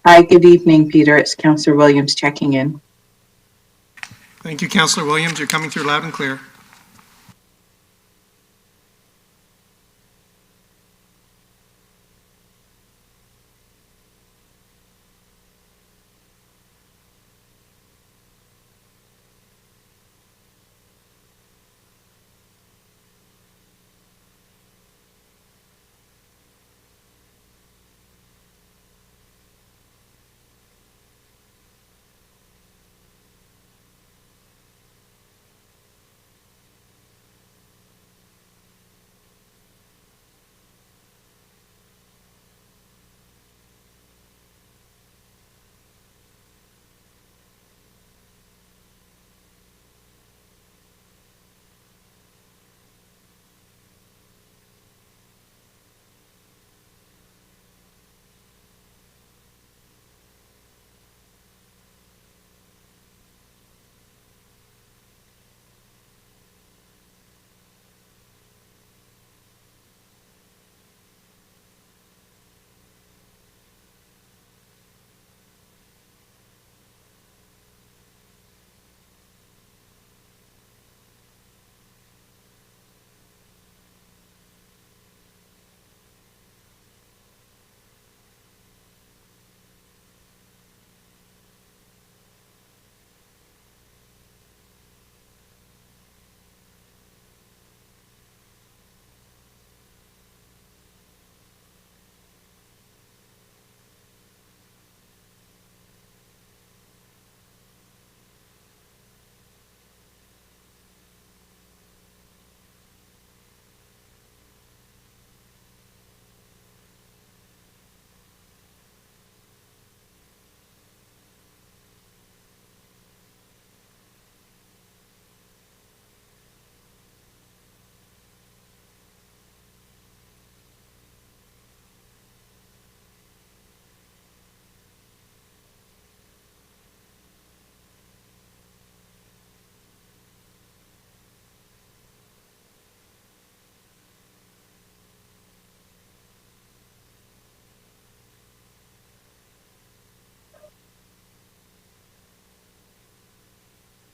Hi, good evening, Peter. It's Councillor Williams checking in. Thank you, Councillor Williams. You're coming through loud and clear.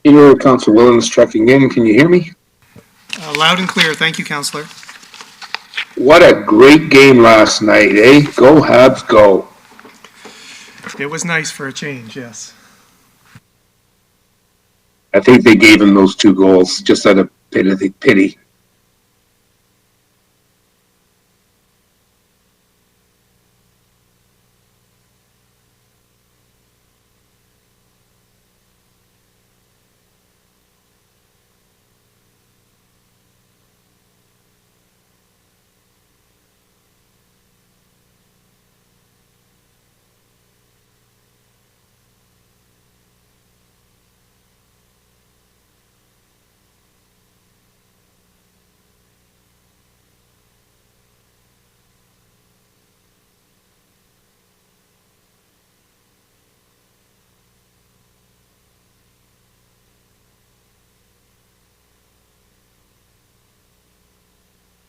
Peter, Councillor Williams checking in. Can you hear me? Loud and clear. Thank you, Councillor. What a great game last night, eh? Go Habs, go. It was nice for a change, yes. I think they gave him those 2 goals just out of pity.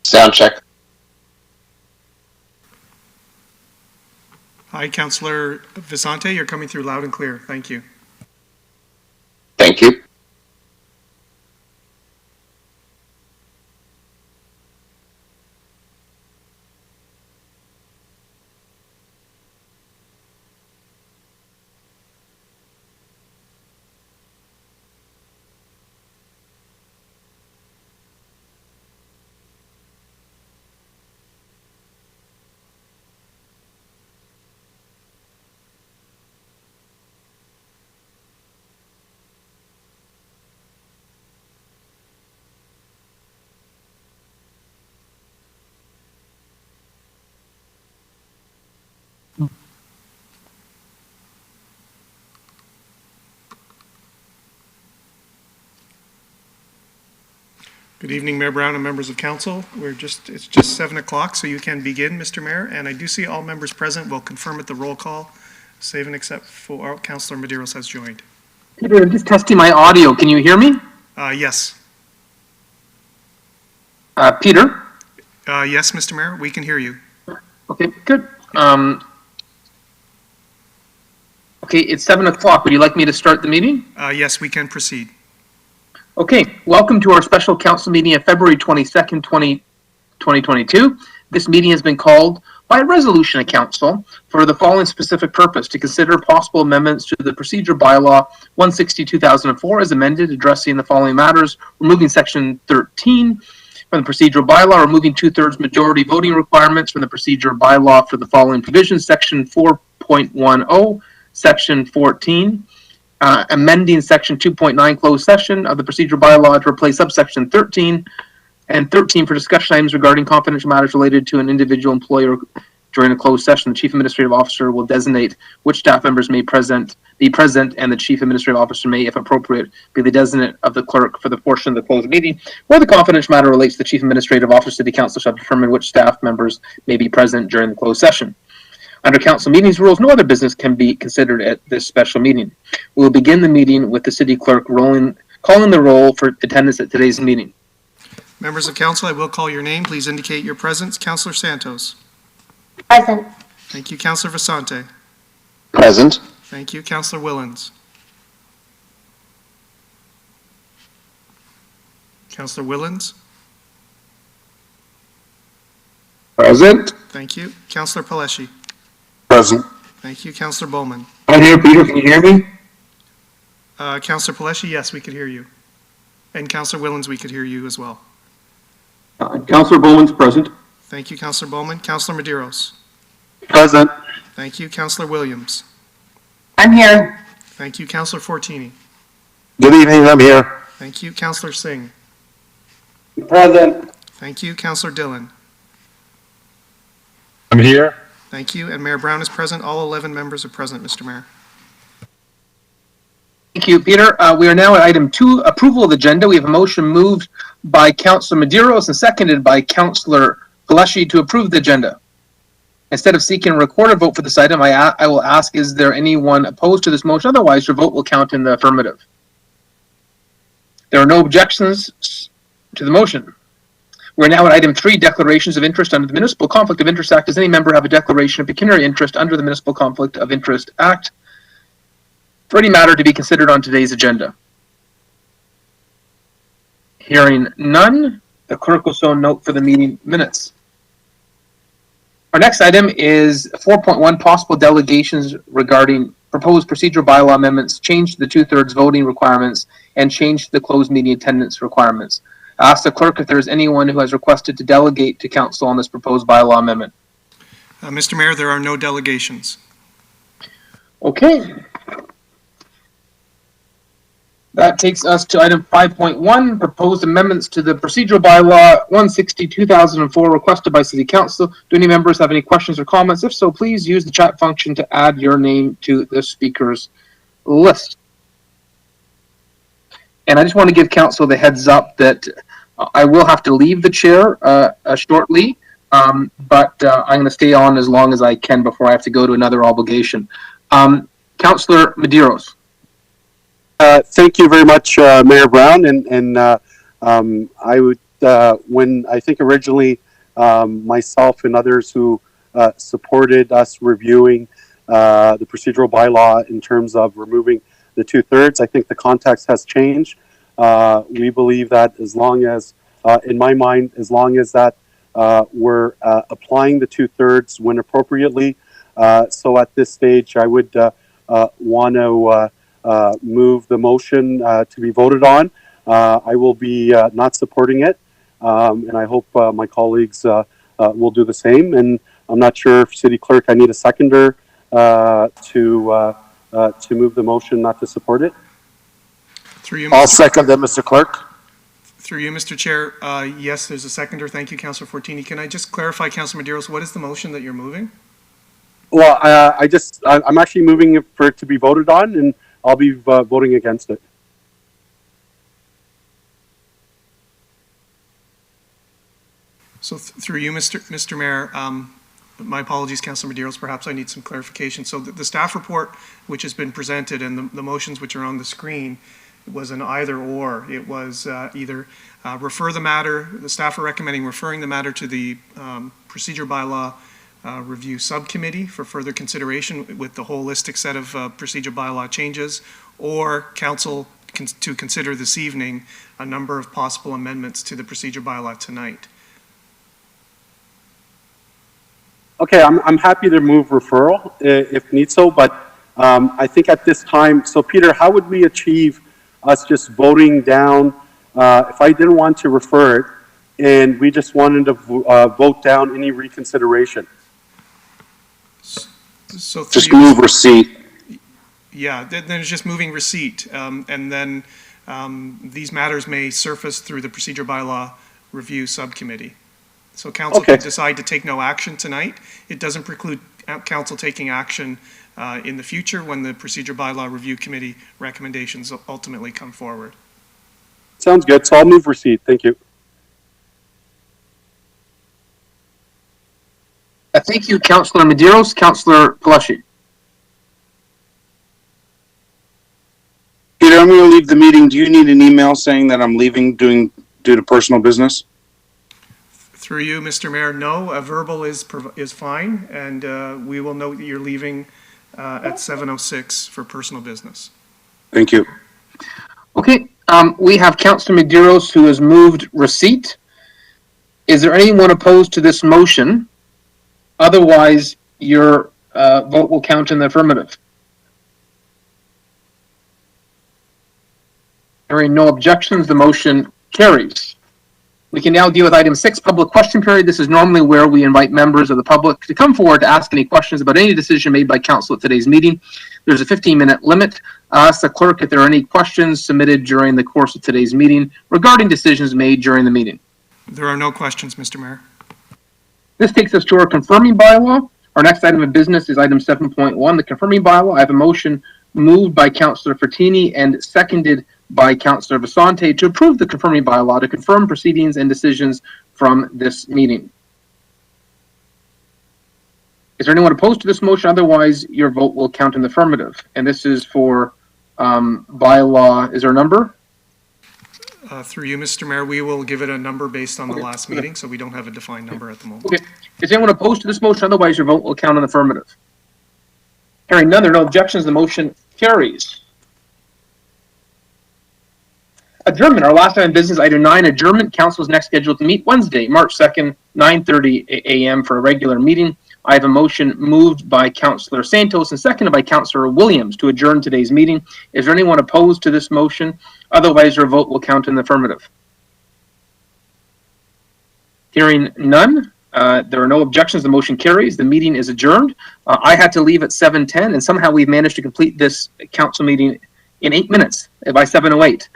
Sound check. Hi, Councillor Visante. You're coming through loud and clear. Thank you. Thank you. Good evening, Mayor Brown and members of council. It's just 7 o'clock, so you can begin, Mr. Mayor. And I do see all members present. We'll confirm at the roll call, save and except for Councillor Medeiros has joined. Peter, I'm just testing my audio. Can you hear me? Yes. Peter? Yes, Mr. Mayor, we can hear you. Okay, good. Okay, it's 7 o'clock. Would you like me to start the meeting? Yes, we can proceed. Okay, welcome to our special council meeting of February 22nd, 2022. This meeting has been called by a resolution of council for the following specific purpose: to consider possible amendments to the procedure bylaw 160/2004 as amended, addressing the following matters: removing section 13 from the procedural bylaw, removing 2/3 majority voting requirements from the procedure bylaw for the following provisions: section 4.10, section 14, amending section 2.9 closed session of the procedural bylaw to replace subsection 13, and 13 for discussion items regarding confidential matters related to an individual employee during a closed session. The chief administrative officer will designate which staff members may be present, and the chief administrative officer may, if appropriate, be the designate of the clerk for the portion of the closed meeting where the confidential matter relates. The chief administrative officer, the council shall determine which staff members may be present during the closed session. Under council meetings rules, no other business can be considered at this special meeting. We will begin the meeting with the city clerk calling the roll for attendance at today's meeting. Members of council, I will call your name. Please indicate your presence. Councillor Santos. Present. Thank you. Councillor Vasante. Present. Thank you. Councillor Willens. Councillor Willens. Present? Thank you. Councillor Paleshi. Present. Thank you. Councillor Bowman. I'm here, Peter, can you hear me? Councillor Paleshi, yes, we could hear you. And Councillor Willens, we could hear you as well. Councillor Bowman's present. Thank you, Councillor Bowman. Councillor Medeiros. Present. Thank you. Councillor Williams. I'm here. Thank you. Councillor Fortini. Good evening, I'm here. Thank you. Councillor Singh. Present. Thank you. Councillor Dillon. I'm here. Thank you. And Mayor Brown is present. All 11 members are present, Mr. Mayor. Thank you, Peter. We are now at item 2, approval of the agenda. We have a motion moved by Councillor Medeiros and seconded by Councillor Paleshi to approve the agenda. Instead of seeking a recorded vote for this item, I will ask, is there anyone opposed to this motion? Otherwise, your vote will count in the affirmative. There are no objections to the motion. We're now at item 3, declarations of interest under the Municipal Conflict of Interest Act. Does any member have a declaration of pecuniary interest under the Municipal Conflict of Interest Act for any matter to be considered on today's agenda? Hearing none, the clerk will so note for the meeting minutes. Our next item is 4.1, possible delegations regarding proposed procedural bylaw amendments, change to the 2/3 voting requirements, and change to the closed meeting attendance requirements. I ask the clerk if there is anyone who has requested to delegate to council on this proposed bylaw amendment. Mr. Mayor, there are no delegations. Okay. That takes us to item 5.1, proposed amendments to the procedural bylaw 160/2004 requested by City Council. Do any members have any questions or comments? If so, please use the chat function to add your name to the speakers list. And I just want to give council the heads up that I will have to leave the chair shortly, but I'm going to stay on as long as I can before I have to go to another obligation. Councillor Medeiros. Thank you very much, Mayor Brown. And I would, when I think originally myself and others who supported us reviewing the procedural bylaw in terms of removing the 2/3, I think the context has changed. We believe that as long as, in my mind, as long as that we're applying the 2/3 when appropriately. So at this stage, I would want to move the motion to be voted on. I will be not supporting it, and I hope my colleagues will do the same. And I'm not sure if City Clerk, I need a seconder to move the motion not to support it. Through you, I'll Mr. second that, Mr. Clerk. Through you, Mr. Chair. Yes, there's a seconder. Thank you, Councillor Fortini. Can I just clarify, Councillor Medeiros, what is the motion that you're moving? Well, I'm actually moving it for it to be voted on, and I'll be voting against it. So through you, Mr. Mayor, my apologies, Councillor Medeiros, perhaps I need some clarification. So the staff report which has been presented and the motions which are on the screen was an either or. It was either refer the matter, the staff are recommending referring the matter to the procedure bylaw Review Subcommittee for further consideration with the holistic set of procedure bylaw changes, or council to consider this evening a number of possible amendments to the procedure bylaw tonight. Okay, I'm happy to move referral if need so, but I think at this time, so Peter, how would we achieve us just voting down, if I didn't want to refer it, and we just wanted to vote down any reconsideration? So Just move receipt. Yeah, then it's just moving receipt, and then these matters may surface through the procedure bylaw review subcommittee. So council Okay. can decide to take no action tonight. It doesn't preclude council taking action in the future when the procedure bylaw review committee recommendations ultimately come forward. Sounds good, so I'll move receipt, thank you. Thank you, Councillor Medeiros. Councillor Palashi. Peter, I'm going to leave the meeting. Do you need an email saying that I'm leaving due to personal business? Through you, Mr. Mayor, no, a verbal is fine, and we will note that you're leaving at 7:06 for personal business. Thank you. Okay, we have Councillor Medeiros who has moved receipt. Is there anyone opposed to this motion? Otherwise, your vote will count in the affirmative. Hearing no objections, the motion carries. We can now deal with item 6, public question period. This is normally where we invite members of the public to come forward to ask any questions about any decision made by council at today's meeting. There's a 15-minute limit. I'll ask the clerk if there are any questions submitted during the course of today's meeting regarding decisions made during the meeting. There are no questions, Mr. Mayor. This takes us to our confirming bylaw. Our next item of business is item 7.1, the confirming bylaw. I have a motion moved by Councillor Frattini and seconded by Councillor Vasante to approve the confirming bylaw to confirm proceedings and decisions from this meeting. Is there anyone opposed to this motion? Otherwise, your vote will count in the affirmative. And this is for bylaw, is there a number? Through you, Mr. Mayor, we will give it a number based on the last meeting, so we don't have a defined number at the moment. Okay. Is anyone opposed to this motion? Otherwise, your vote will count in the affirmative. Hearing none, there are no objections. The motion carries. Adjournment. Our last item of business, item 9, adjournment. Council is next scheduled to meet Wednesday, March 2nd, 9:30 a.m. for a regular meeting. I have a motion moved by Councillor Santos and seconded by Councillor Williams to adjourn today's meeting. Is there anyone opposed to this motion? Otherwise, your vote will count in the affirmative. Hearing none, there are no objections. The motion carries. The meeting is adjourned. I had to leave at 7:10, and somehow we've managed to complete this council meeting in 8 minutes by 7:08.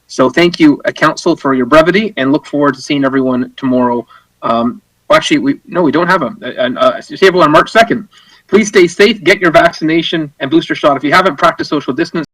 So thank you, council, for your brevity, and look forward to seeing everyone tomorrow. Well, actually, we don't have a table on March 2nd. Please stay safe, get your vaccination and booster shot. If you haven't, practice social distance.